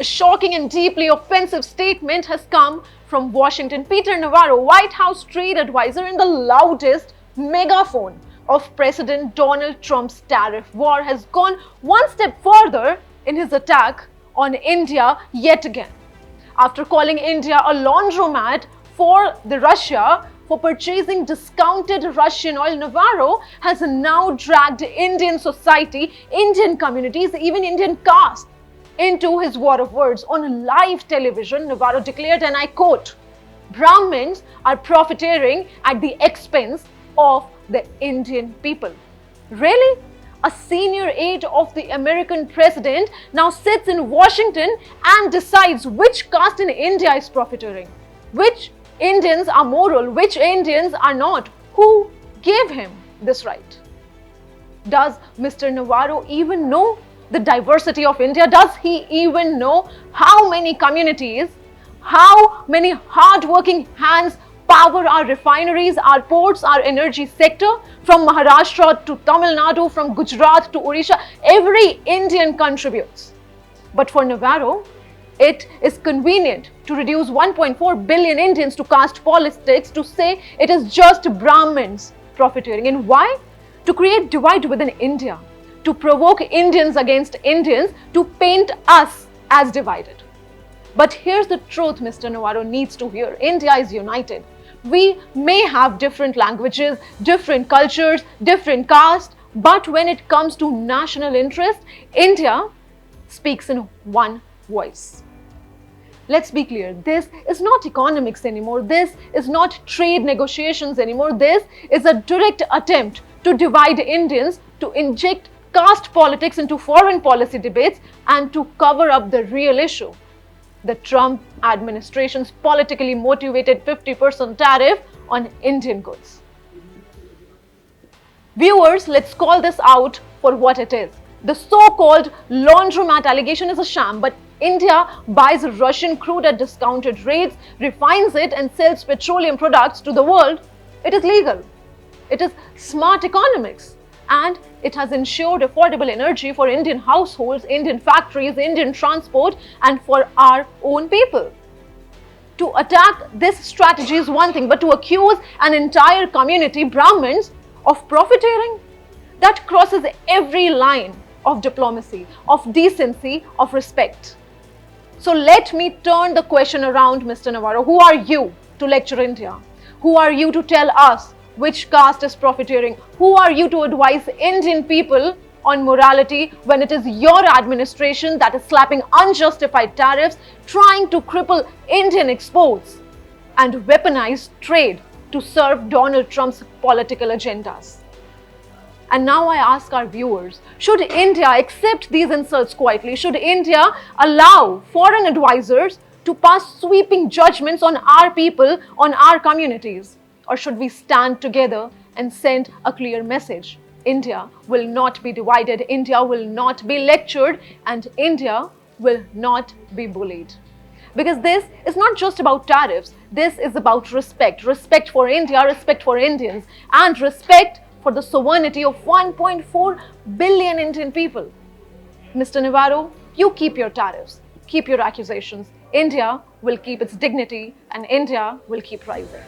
A shocking and deeply offensive statement has come from Washington. Peter Navarro, White House trade advisor, in the loudest megaphone of President Donald Trump's tariff war, has gone one step further in his attack on India yet again. After calling India a laundromat for Russia for purchasing discounted Russian oil, Navarro has now dragged Indian society, Indian communities, even Indian caste into his war of words. On live television, Navarro declared, and I quote, "Brahmins are profiteering at the expense of the Indian people." Really? A senior aide of the American president now sits in Washington and decides which caste in India is profiteering, which Indians are moral, which Indians are not. Who gave him this right? Does Mr. Navarro even know the diversity of India? Does he even know how many communities, how many hard-working hands power our refineries, our ports, our energy sector? From Maharashtra to Tamil Nadu, from Gujarat to Odisha, every Indian contributes. But for Navarro, it is convenient to reduce 1.4 billion Indians to caste politics, to say it is just Brahmins profiteering. And why? To create divide within India, to provoke Indians against Indians, to paint us as divided. But here's the truth Mr. Navarro needs to hear. India is united. We may have different languages, different cultures, different castes, but when it comes to national interest, India speaks in one voice. Let's be clear, this is not economics anymore. This is not trade negotiations anymore. This is a direct attempt to divide Indians, to inject caste politics into foreign policy debates, and to cover up the real issue: the Trump administration's politically motivated 50% tariff on Indian goods. Viewers, let's call this out for what it is. The so-called laundromat allegation is a sham, but India buys Russian crude at discounted rates, refines it, and sells petroleum products to the world. It is legal. It is smart economics. And it has ensured affordable energy for Indian households, Indian factories, Indian transport, and for our own people. To attack this strategy is one thing, but to accuse an entire community, Brahmins, of profiteering, that crosses every line of diplomacy, of decency, of respect. So let me turn the question around, Mr. Navarro. Who are you to lecture India? Who are you to tell us which caste is profiteering? Who are you to advise Indian people on morality when it is your administration that is slapping unjustified tariffs, trying to cripple Indian exports and weaponize trade to serve Donald Trump's political agendas? And now I ask our viewers, should India accept these insults quietly? Should India allow foreign advisors to pass sweeping judgments on our people, on our communities? Or should we stand together and send a clear message? India will not be divided, India will not be lectured, and India will not be bullied. Because this is not just about tariffs, this is about respect. Respect for India, respect for Indians, and respect for the sovereignty of 1.4 billion Indian people. Mr. Navarro, you keep your tariffs, keep your accusations. India will keep its dignity, and India will keep rising.